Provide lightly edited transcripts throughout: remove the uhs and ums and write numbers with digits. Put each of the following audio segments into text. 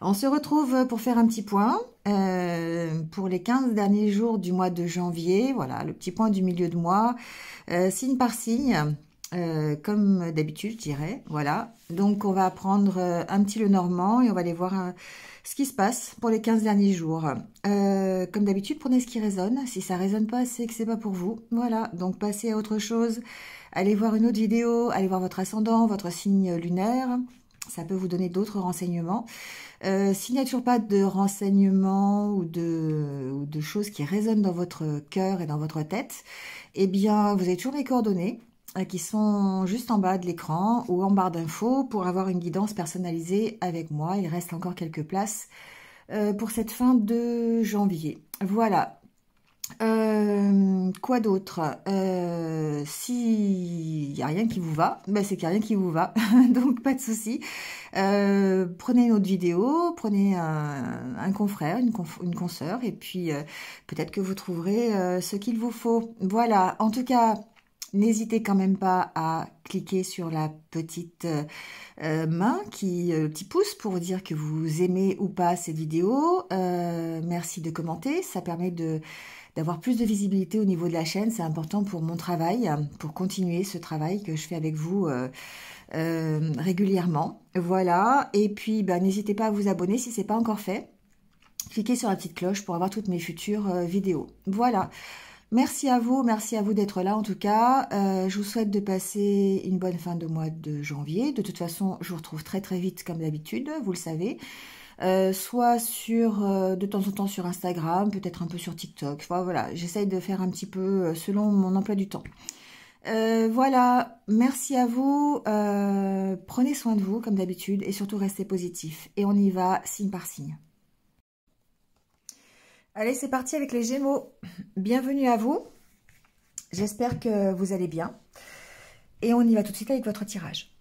On se retrouve pour faire un petit point pour les 15 derniers jours du mois de janvier. Voilà, le petit point du milieu de mois, signe par signe, comme d'habitude, je dirais. Voilà, donc on va apprendre un petit le normand et on va aller voir ce qui se passe pour les 15 derniers jours. Comme d'habitude, prenez ce qui résonne. Si ça résonne pas, c'est que c'est pas pour vous. Voilà, donc passez à autre chose. Allez voir une autre vidéo, allez voir votre ascendant, votre signe lunaire. Ça peut vous donner d'autres renseignements. S'il n'y a toujours pas de renseignements ou de choses qui résonnent dans votre cœur et dans votre tête, eh bien, vous avez toujours les coordonnées qui sont juste en bas de l'écran ou en barre d'infos pour avoir une guidance personnalisée avec moi. Il reste encore quelques places pour cette fin de janvier. Voilà. Quoi d'autre? S'il n'y a rien qui vous va, ben c'est qu'il n'y a rien qui vous va, donc pas de souci. Prenez une autre vidéo, prenez un confrère, une consoeur, et puis peut-être que vous trouverez ce qu'il vous faut. Voilà, en tout cas, n'hésitez quand même pas à cliquer sur la petite main, le petit pouce pour vous dire que vous aimez ou pas cette vidéo. Merci de commenter, ça permet d'avoir plus de visibilité au niveau de la chaîne. C'est important pour mon travail, pour continuer ce travail que je fais avec vous régulièrement. Voilà, et puis n'hésitez pas à vous abonner si ce n'est pas encore fait. Cliquez sur la petite cloche pour avoir toutes mes futures vidéos. Voilà. Merci à vous d'être là en tout cas. Je vous souhaite de passer une bonne fin de mois de janvier. De toute façon, je vous retrouve très très vite comme d'habitude, vous le savez. Soit de temps en temps sur Instagram, peut-être un peu sur TikTok. Enfin, voilà, j'essaye de faire un petit peu selon mon emploi du temps. Voilà, merci à vous. Prenez soin de vous comme d'habitude et surtout restez positif. Et on y va signe par signe. Allez, c'est parti avec les Gémeaux. Bienvenue à vous. J'espère que vous allez bien. Et on y va tout de suite avec votre tirage.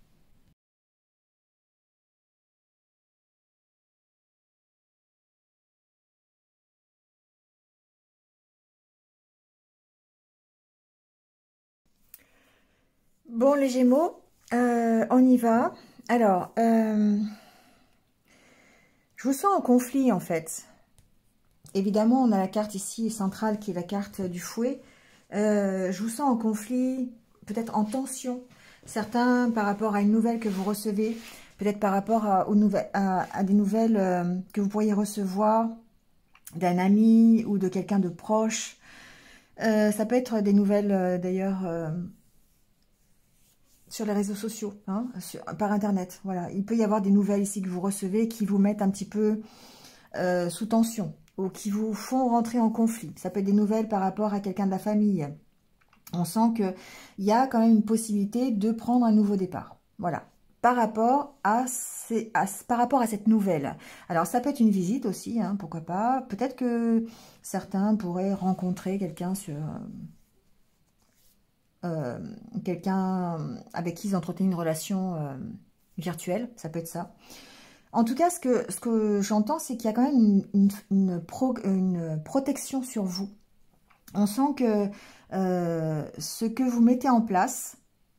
Bon, les Gémeaux, on y va. Alors, je vous sens en conflit en fait. Évidemment, on a la carte ici centrale qui est la carte du fouet. Je vous sens en conflit, peut-être en tension. Certains par rapport à une nouvelle que vous recevez, peut-être par rapport à des nouvelles que vous pourriez recevoir d'un ami ou de quelqu'un de proche. Ça peut être des nouvelles d'ailleurs sur les réseaux sociaux, hein, par internet. Voilà, il peut y avoir des nouvelles ici que vous recevez qui vous mettent un petit peu sous tension ou qui vous font rentrer en conflit. Ça peut être des nouvelles par rapport à quelqu'un de la famille. On sent qu'il y a quand même une possibilité de prendre un nouveau départ. Voilà, par rapport à cette nouvelle. Alors, ça peut être une visite aussi, hein, pourquoi pas. Peut-être que certains pourraient rencontrer quelqu'un quelqu'un avec qui ils entretiennent une relation virtuelle. Ça peut être ça. En tout cas, ce que j'entends, c'est qu'il y a quand même une protection sur vous. On sent que ce que vous mettez en place,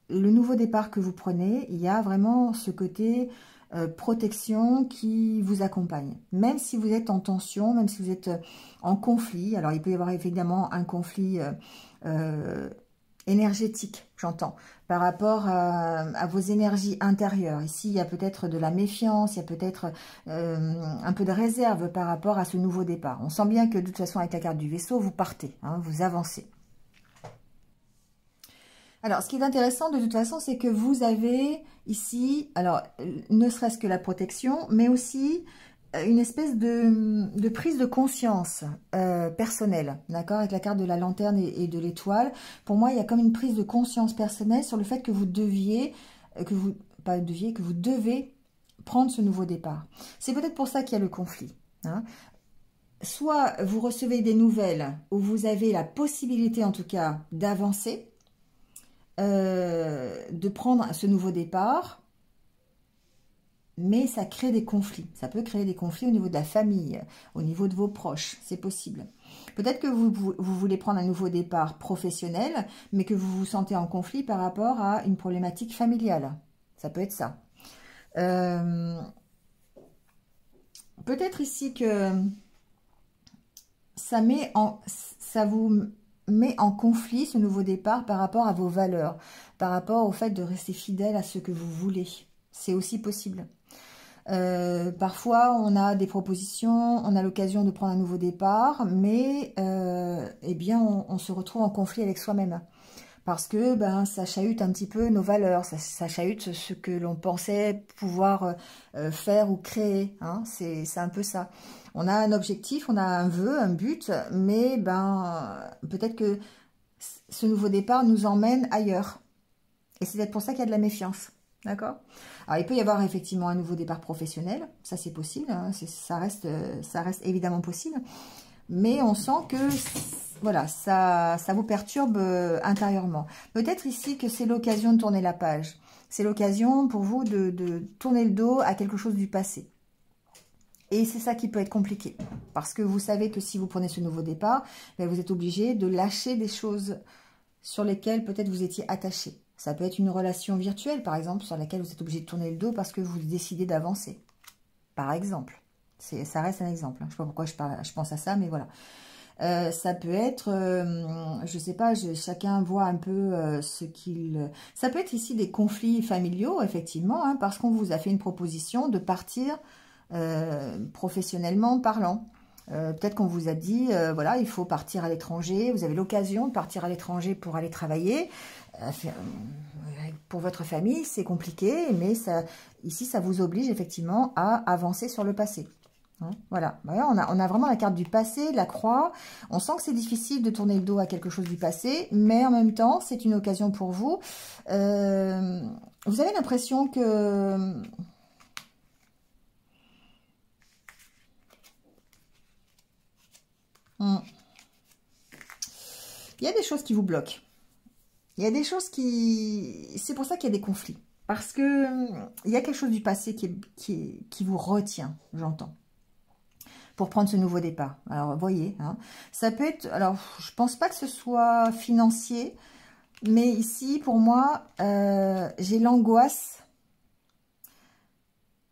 le nouveau départ que vous prenez, il y a vraiment ce côté protection qui vous accompagne. Même si vous êtes en tension, même si vous êtes en conflit, alors il peut y avoir évidemment un conflit énergétique, j'entends, par rapport à vos énergies intérieures. Ici, il y a peut-être de la méfiance, il y a peut-être un peu de réserve par rapport à ce nouveau départ. On sent bien que de toute façon, avec la carte du vaisseau, vous partez, hein, vous avancez. Alors, ce qui est intéressant de toute façon, c'est que vous avez ici, alors, ne serait-ce que la protection, mais aussi une espèce de prise de conscience personnelle, d'accord, avec la carte de la lanterne et de l'étoile. Pour moi, il y a comme une prise de conscience personnelle sur le fait que vous devez prendre ce nouveau départ. C'est peut-être pour ça qu'il y a le conflit, hein. Soit vous recevez des nouvelles où vous avez la possibilité, en tout cas, d'avancer, de prendre ce nouveau départ, mais ça crée des conflits. Ça peut créer des conflits au niveau de la famille, au niveau de vos proches, c'est possible. Peut-être que vous voulez prendre un nouveau départ professionnel, mais que vous vous sentez en conflit par rapport à une problématique familiale. Ça peut être ça. peut-être ici que ça vous met en conflit, ce nouveau départ, par rapport à vos valeurs, par rapport au fait de rester fidèle à ce que vous voulez. C'est aussi possible. Parfois, on a des propositions, on a l'occasion de prendre un nouveau départ, mais eh bien, on se retrouve en conflit avec soi-même. Parce que ben, ça chahute un petit peu nos valeurs, ça chahute ce que l'on pensait pouvoir faire ou créer. Hein, c'est un peu ça. On a un objectif, on a un vœu, un but, mais ben, peut-être que ce nouveau départ nous emmène ailleurs. Et c'est peut-être pour ça qu'il y a de la méfiance. D'accord? Alors, il peut y avoir effectivement un nouveau départ professionnel. Ça, c'est possible. Hein, ça reste évidemment possible. Mais on sent que, voilà, ça vous perturbe intérieurement. Peut-être ici que c'est l'occasion de tourner la page. C'est l'occasion pour vous de tourner le dos à quelque chose du passé. Et c'est ça qui peut être compliqué. Parce que vous savez que si vous prenez ce nouveau départ, ben vous êtes obligé de lâcher des choses sur lesquelles peut-être vous étiez attaché. Ça peut être une relation virtuelle, par exemple, sur laquelle vous êtes obligé de tourner le dos parce que vous décidez d'avancer. Par exemple. Ça reste un exemple. Je ne sais pas pourquoi je pense à ça, mais voilà. Ça peut être, je ne sais pas, chacun voit un peu ce qu'il... Ça peut être ici des conflits familiaux, effectivement, hein, parce qu'on vous a fait une proposition de partir professionnellement parlant. Peut-être qu'on vous a dit, voilà, il faut partir à l'étranger, vous avez l'occasion de partir à l'étranger pour aller travailler. Pour votre famille, c'est compliqué, mais ici, ça vous oblige effectivement à avancer sur le passé. Hein, voilà, on a vraiment la carte du passé, la croix. On sent que c'est difficile de tourner le dos à quelque chose du passé, mais en même temps, c'est une occasion pour vous. Vous avez l'impression que... Il y a des choses qui vous bloquent. Il y a des choses qui... C'est pour ça qu'il y a des conflits. Parce que il y a quelque chose du passé qui vous retient, j'entends, pour prendre ce nouveau départ. Alors, voyez, hein, ça peut être... Alors, je pense pas que ce soit financier, mais ici, pour moi, j'ai l'angoisse.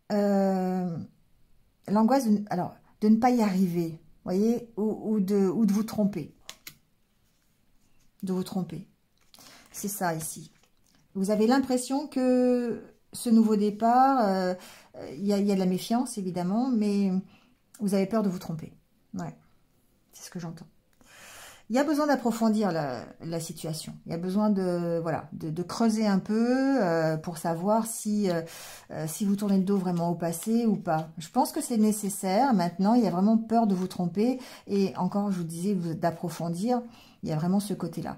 L'angoisse de ne pas y arriver, voyez, ou de vous tromper. De vous tromper. C'est ça, ici. Vous avez l'impression que ce nouveau départ, il y a de la méfiance, évidemment, mais vous avez peur de vous tromper. Ouais, c'est ce que j'entends. Il y a besoin d'approfondir la situation. Il y a besoin de, voilà, de creuser un peu pour savoir si vous tournez le dos vraiment au passé ou pas. Je pense que c'est nécessaire. Maintenant, il y a vraiment peur de vous tromper. Et encore, je vous disais d'approfondir. Il y a vraiment ce côté-là.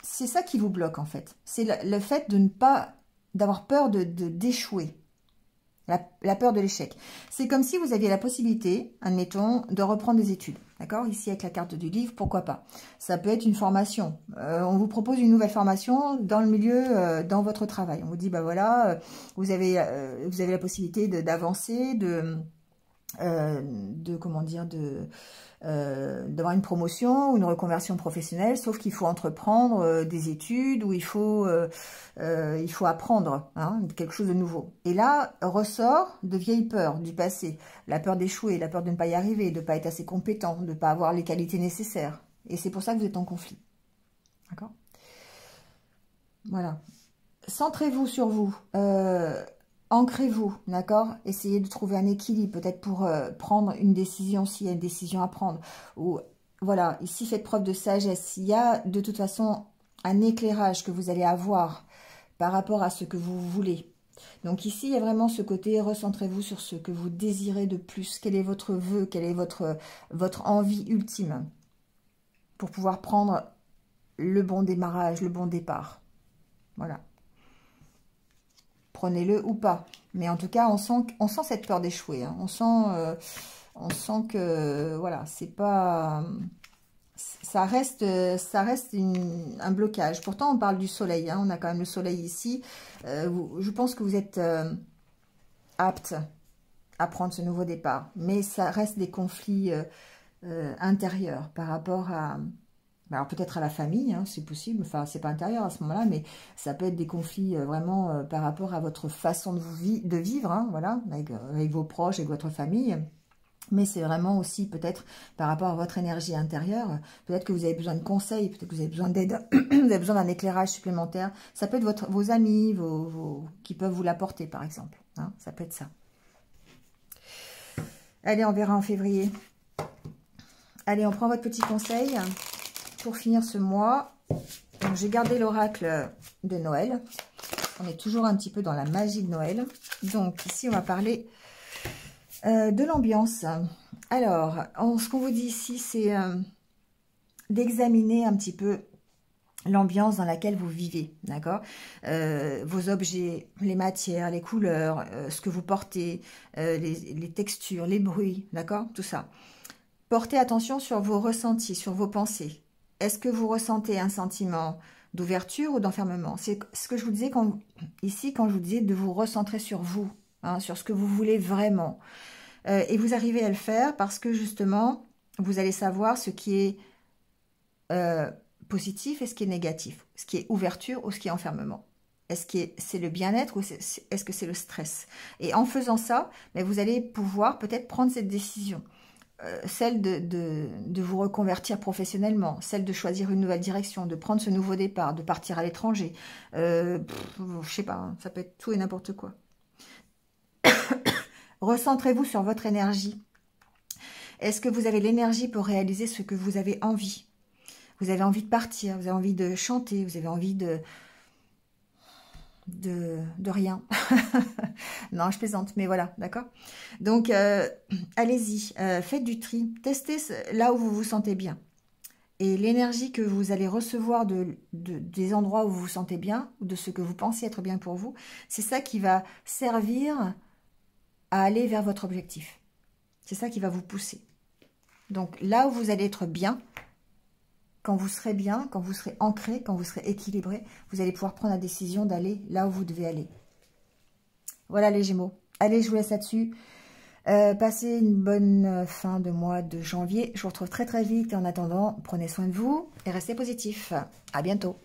C'est ça qui vous bloque, en fait. C'est le fait de ne pas... d'avoir peur d'échouer. La peur de l'échec. C'est comme si vous aviez la possibilité, admettons, de reprendre des études. D'accord? Ici, avec la carte du livre, pourquoi pas? Ça peut être une formation. On vous propose une nouvelle formation dans le milieu, dans votre travail. On vous dit, bah voilà, vous avez la possibilité d'avancer, comment dire, d'avoir une promotion ou une reconversion professionnelle, sauf qu'il faut entreprendre des études où il faut apprendre quelque chose de nouveau. Et là, ressort de vieilles peurs du passé, la peur d'échouer, la peur de ne pas y arriver, de ne pas être assez compétent, de ne pas avoir les qualités nécessaires. Et c'est pour ça que vous êtes en conflit. D'accord? Voilà. Centrez-vous sur vous. Ancrez-vous, d'accord? Essayez de trouver un équilibre, peut-être pour prendre une décision, s'il y a une décision à prendre. Ou voilà, ici, faites preuve de sagesse. Il y a de toute façon un éclairage que vous allez avoir par rapport à ce que vous voulez. Donc ici, il y a vraiment ce côté, recentrez-vous sur ce que vous désirez de plus. Quel est votre vœu? Quelle est votre envie ultime? Pour pouvoir prendre le bon démarrage, le bon départ. Voilà. Prenez-le ou pas. Mais en tout cas, on sent cette peur d'échouer. Hein. On sent que, voilà, c'est pas... Ça reste un blocage. Pourtant, on parle du soleil. Hein. On a quand même le soleil ici. Je pense que vous êtes apte à prendre ce nouveau départ. Mais ça reste des conflits intérieurs par rapport à Alors peut-être à la famille, hein, c'est possible, enfin c'est pas intérieur à ce moment-là, mais ça peut être des conflits vraiment par rapport à votre façon de vivre, hein, voilà, avec vos proches, avec votre famille. Mais c'est vraiment aussi peut-être par rapport à votre énergie intérieure. Peut-être que vous avez besoin de conseils, peut-être que vous avez besoin d'aide, vous avez besoin d'un éclairage supplémentaire. Ça peut être vos amis qui peuvent vous l'apporter, par exemple. Hein, ça peut être ça. Allez, on verra en février. Allez, on prend votre petit conseil pour finir ce mois. Donc, j'ai gardé l'oracle de Noël. On est toujours un petit peu dans la magie de Noël. Donc, ici, on va parler de l'ambiance. Alors, ce qu'on vous dit ici, c'est d'examiner un petit peu l'ambiance dans laquelle vous vivez, d'accord? Vos objets, les matières, les couleurs, ce que vous portez, les textures, les bruits, d'accord? Tout ça. Portez attention sur vos ressentis, sur vos pensées. Est-ce que vous ressentez un sentiment d'ouverture ou d'enfermement? C'est ce que je vous disais ici quand je vous disais de vous recentrer sur vous, hein, sur ce que vous voulez vraiment. Et vous arrivez à le faire parce que justement, vous allez savoir ce qui est positif et ce qui est négatif, ce qui est ouverture ou ce qui est enfermement. Est-ce que c'est le bien-être ou est-ce que c'est le stress? Et en faisant ça, mais vous allez pouvoir peut-être prendre cette décision. Celle de vous reconvertir professionnellement, celle de choisir une nouvelle direction, de prendre ce nouveau départ, de partir à l'étranger. Je sais pas, hein, ça peut être tout et n'importe quoi. Recentrez-vous sur votre énergie. Est-ce que vous avez l'énergie pour réaliser ce que vous avez envie? Vous avez envie de partir, vous avez envie de chanter, vous avez envie de rien. Non, je plaisante, mais voilà, d'accord? Donc, allez-y, faites du tri, testez là où vous vous sentez bien. Et l'énergie que vous allez recevoir des endroits où vous vous sentez bien, ou de ce que vous pensez être bien pour vous, c'est ça qui va servir à aller vers votre objectif. C'est ça qui va vous pousser. Donc, là où vous allez être bien, quand vous serez bien, quand vous serez ancré, quand vous serez équilibré, vous allez pouvoir prendre la décision d'aller là où vous devez aller. Voilà les Gémeaux. Allez, je vous laisse là-dessus. Passez une bonne fin de mois de janvier. Je vous retrouve très très vite. Et en attendant, prenez soin de vous et restez positifs. À bientôt.